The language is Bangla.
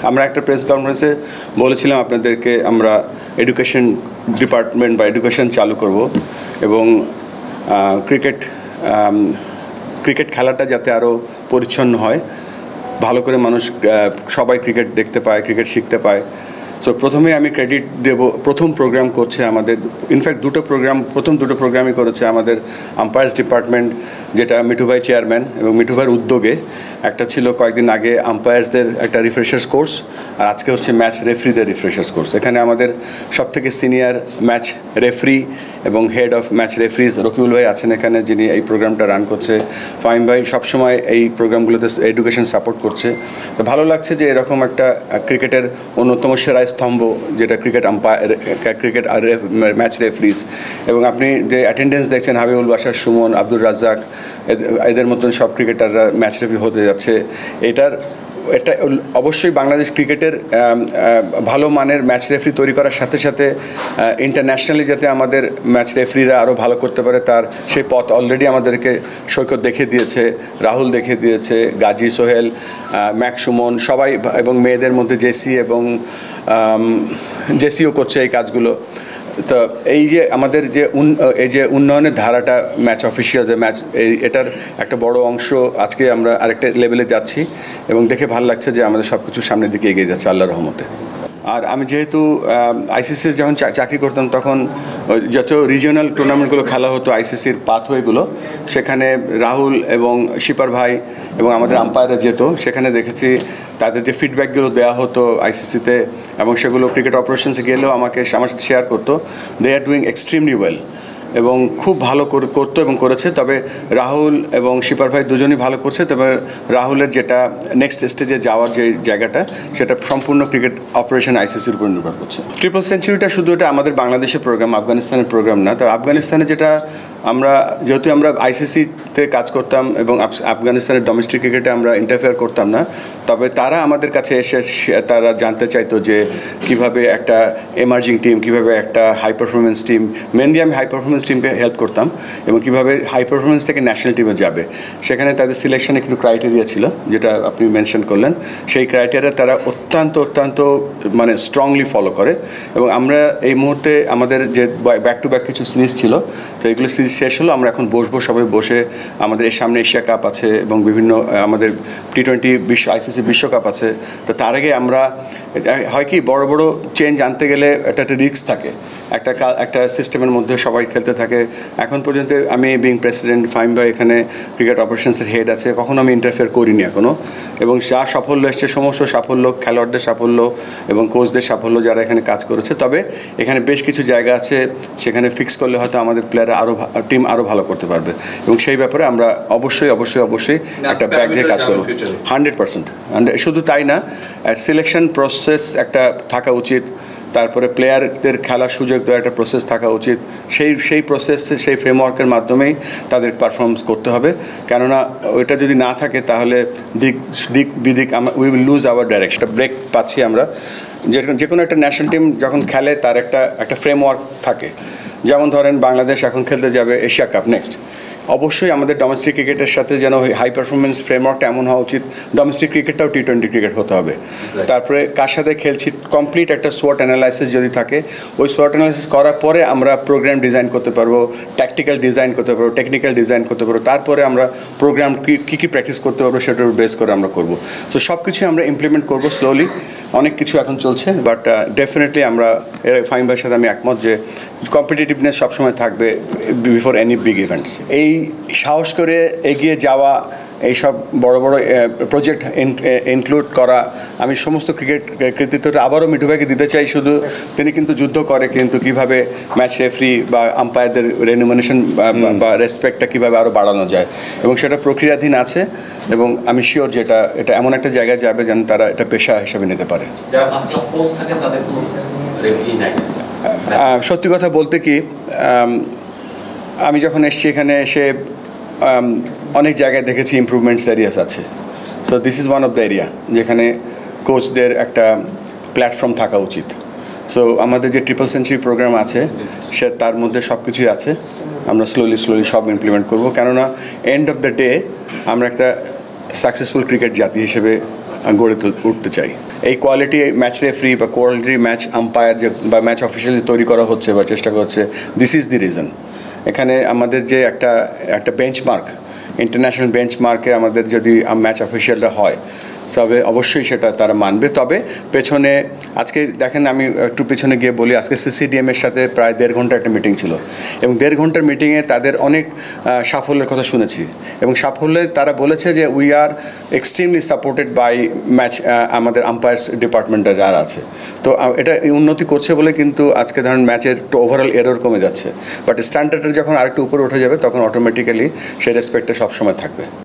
আমরা একটা প্রেস কনফারেন্সে বলেছিলাম আপনাদেরকে আমরা এডুকেশন ডিপার্টমেন্ট বা এডুকেশন চালু করব এবং ক্রিকেট খেলাটা যাতে আরও পরিচ্ছন্ন হয়, ভালো করে মানুষ সবাই ক্রিকেট দেখতে পায়, ক্রিকেট শিখতে পায়। সো প্রথমে আমি ক্রেডিট দেব, প্রথম প্রোগ্রাম করছে আমাদের, ইনফ্যাক্ট প্রথম দুটো প্রোগ্রামই করেছে আমাদের আম্পায়ার্স ডিপার্টমেন্ট, যেটা মিঠু ভাই চেয়ারম্যান এবং মিঠু ভাইয়ের উদ্যোগে। একটা ছিল কয়েকদিন আগে আম্পায়ার্সদের একটা রিফ্রেশার্স কোর্স, আর আজকে হচ্ছে ম্যাচ রেফারিদের রিফ্রেশার্স কোর্স। এখানে আমাদের সবথেকে সিনিয়র ম্যাচ রেফারি এবং head of match referee's Rakibul ভাই আছেন এখানে, যিনি এই প্রোগ্রামটা রান করছে। ফাহিম ভাই সবসময় এই প্রোগ্রামগুলোতে এডুকেশন সাপোর্ট করছে। তো ভালো লাগছে যে এরকম একটা ক্রিকেটের অন্যতম সেরা স্তম্ভ, যেটা ক্রিকেট আর ম্যাচ রেফারিজ, এবং আপনি যে অ্যাটেন্ডেন্স দেখছেন হাবিবুল বাশার, সুমন, আব্দুর রাজ্জাক, এদের মতন সব ক্রিকেটাররা ম্যাচ রেফারি হতে যাচ্ছে। এটা অবশ্যই বাংলাদেশ ক্রিকেটের ভালো মানের ম্যাচ রেফারি তৈরি করার সাথে সাথে ইন্টারন্যাশনালি যাতে আমাদের ম্যাচ রেফারিরা আরও ভালো করতে পারে, তার সেই পথ অলরেডি আমাদেরকে সৈকত দেখিয়ে দিয়েছে, রাহুল দেখিয়ে দিয়েছে, গাজী, সোহেল, ম্যাক, সুমন সবাই, এবং মেয়েদের মধ্যে জেসিও করছে এই কাজগুলো। তো এই যে আমাদের এই যে উন্নয়নের ধারাটা ম্যাচ অফিসিয়াল যে ম্যাচ, এটার একটা বড় অংশ আজকে আমরা আরেকটা লেভেলে যাচ্ছি এবং দেখে ভালো লাগছে যে আমাদের সব কিছু সামনের দিকে এগিয়ে যাচ্ছে আল্লাহর রহমতে। আর আমি যেহেতু আইসিসি যখন চাকরি করতাম তখন যত রিজিওনাল টুর্নামেন্টগুলো খেলা হতো আইসিসির পাথওয়েগুলো, সেখানে রাহুল এবং শিপার ভাই এবং আমাদের আম্পায়াররা যেত, সেখানে দেখেছি তাদের যে ফিডব্যাকগুলো দেওয়া হতো আইসিসিতে, এবং সেগুলো ক্রিকেট অপারেশনসে গেলেও আমার সাথে শেয়ার করতো। দে আর ডুইং এক্সট্রিমলি ওয়েল এবং খুব ভালো করতো এবং করেছে। তবে রাহুল এবং শিপার ভাই দুজনই ভালো করছে, তবে রাহুলের যেটা নেক্সট স্টেজে যাওয়ার যে জায়গাটা, সেটা সম্পূর্ণ ক্রিকেট অপারেশন আইসিসির উপর নির্ভর করছে। ট্রিপল সেঞ্চুরিটা শুধু এটা আমাদের বাংলাদেশের প্রোগ্রাম, আফগানিস্তানের প্রোগ্রাম না। তো আফগানিস্তানে যেটা যেহেতু আমরা আইসিসিতে কাজ করতাম এবং আফগানিস্তানের ডোমেস্টিক ক্রিকেটে আমরা ইন্টারফেয়ার করতাম না, তবে তারা আমাদের কাছে এসে তারা জানতে চাইতো যে কীভাবে একটা এমার্জিং টিম, কীভাবে একটা হাই পারফরমেন্স টিম, মেনলি আমি হাই পারফরমেন্স টিমকে হেল্প করতাম, এবং কীভাবে হাই পারফরমেন্স থেকে ন্যাশনাল টিমে যাবে। সেখানে তাদের সিলেকশনে একটু ক্রাইটেরিয়া ছিল, যেটা আপনি মেনশন করলেন। সেই ক্রাইটেরিয়া তারা অত্যন্ত মানে স্ট্রংলি ফলো করে, এবং আমরা এই মুহূর্তে আমাদের যে ব্যাক টু ব্যাক কিছু সিরিজ ছিল, তো এগুলো সিরিজ শেষ হলো। আমরা এখন সবাই বসে, আমাদের এর সামনে এশিয়া কাপ আছে এবং বিভিন্ন আমাদের T20 আইসিসি বিশ্বকাপ আছে। তো তার আগে আমরা হয় কি বড় চেঞ্জ আনতে গেলে একটা রিস্ক থাকে, একটা সিস্টেমের মধ্যে সবাই খেলতে থাকে। এখন পর্যন্ত আমি বিং প্রেসিডেন্ট, ফাহিম ভাই এখানে ক্রিকেট অপারেশনসের হেড আছে, কখনো আমি ইন্টারফেয়ার করিনি এখনও। এবং যা সাফল্য এসছে, সমস্ত সাফল্য খেলোয়াড়দের সাফল্য এবং কোচদের সাফল্য, যারা এখানে কাজ করেছে। তবে এখানে বেশ কিছু জায়গা আছে, সেখানে ফিক্স করলে হয়তো আমাদের প্লেয়াররা টিম আরও ভালো করতে পারবে, এবং সেই ব্যাপারে আমরা অবশ্যই একটা ব্যাগ দিয়ে কাজ করবো 100%। শুধু তাই না, সিলেকশন প্রসেস একটা থাকা উচিত, তারপরে প্লেয়ারদের খেলার সুযোগ দেওয়ার একটা প্রসেস থাকা উচিত। সেই প্রসেস, সেই ফ্রেমওয়ার্কের মাধ্যমেই তাদের পারফরমেন্স করতে হবে। কেননা ওইটা যদি না থাকে তাহলে বিদিক we will lose our direction, break পাচ্ছি আমরা। যে কোনো একটা ন্যাশনাল টিম যখন খেলে তার একটা ফ্রেমওয়ার্ক থাকে। যেমন ধরেন বাংলাদেশ এখন খেলতে যাবে এশিয়া কাপ নেক্সট, অবশ্যই আমাদের ডোমেস্টিক ক্রিকেটের সাথে যেন হাই পারফরমেন্স ফ্রেমওয়ার্কটা এমন হওয়া উচিত, ডোমেস্টিক ক্রিকেটটাও T20 ক্রিকেট হতে হবে। তারপরে কার সাথে খেলছি, কমপ্লিট একটা SWOT অ্যানালাইসিস যদি থাকে, ওই SWOT অ্যানালাইসিস করার পরে আমরা প্রোগ্রাম ডিজাইন করতে পারবো, ট্যাকটিক্যাল ডিজাইন করতে পারবো, টেকনিক্যাল ডিজাইন করতে পারবো। তারপরে আমরা প্রোগ্রাম কী প্র্যাকটিস করতে পারবো সেটার বেস করে আমরা করব। তো সব কিছু আমরা ইমপ্লিমেন্ট করবো স্লোলি। অনেক কিছু এখন চলছে, বাট ডেফিনেটলি আমরা ফাহিম ভাইয়ের সাথে আমি একমত যে কম্পিটিটিভনেস সবসময় থাকবে বিফোর এনি বিগ ইভেন্টস। এই সাহস করে এগিয়ে যাওয়া, এইসব বড় প্রজেক্ট ইনক্লুড করা, আমি সমস্ত কৃতিত্বটা আবারও মিঠু ভাইকে দিতে চাই। শুধু তিনি কিন্তু যুদ্ধ করে, কিন্তু কীভাবে ম্যাচ রেফারি বা আম্পায়ারদের রেনুমিনেশন বা রেসপেক্টটা কীভাবে আরও বাড়ানো যায়, এবং সেটা প্রক্রিয়াধীন আছে, এবং আমি শিওর যে এটা এমন একটা জায়গায় যাবে যেন তারা এটা পেশা হিসাবে নিতে পারে। সত্যি কথা বলতে কি, আমি যখন এসছি এখানে এসে অনেক জায়গায় দেখেছি ইমপ্রুভমেন্টস এরিয়াস আছে। So this is one of the area যেখানে কোচদের একটা প্ল্যাটফর্ম থাকা উচিত। সো আমাদের যে ট্রিপল সেঞ্চুরি প্রোগ্রাম আছে, তার মধ্যে সব কিছুই আছে। আমরা স্লোলি সব ইমপ্লিমেন্ট করব, কেননা এন্ড অফ দ্য ডে আমরা একটা সাকসেসফুল ক্রিকেট জাতি হিসেবে গড়ে উঠতে চাই। এই কোয়ালিটি ম্যাচ রেফারি বা কোয়ালিটি ম্যাচ আম্পায়ার যে বা ম্যাচ অফিসিয়ালি তৈরি করা হচ্ছে বা চেষ্টা করছে, দিস ইজ দি রিজন। এখানে আমাদের যে একটা বেঞ্চমার্ক, ইন্টারন্যাশনাল বেঞ্চমার্কে আমাদের যদি ম্যাচ অফিসিয়ালরা হয়, তবে অবশ্যই সেটা তারা মানবে। তবে পেছনে আজকে দেখেন, আমি একটু পেছনে গিয়ে বলি, আজকে সিসিডিএমের সাথে প্রায় 1.5 ঘন্টা একটা মিটিং ছিল, এবং 1.5 ঘন্টার মিটিংয়ে তাদের অনেক সাফল্যের কথা শুনেছি, এবং সাফল্যে তারা বলেছে যে we are extremely supported by match, আমাদের আম্পায়ার্স ডিপার্টমেন্টে যারা আছে। তো এটা উন্নতি করছে বলে কিন্তু আজকে ধরেন ম্যাচের ওভারঅল এরর কমে যাচ্ছে, বাট স্ট্যান্ডার্ডের যখন আরেকটু উপরে উঠে যাবে তখন অটোমেটিক্যালি সেই রেসপেক্টটা সবসময় থাকবে।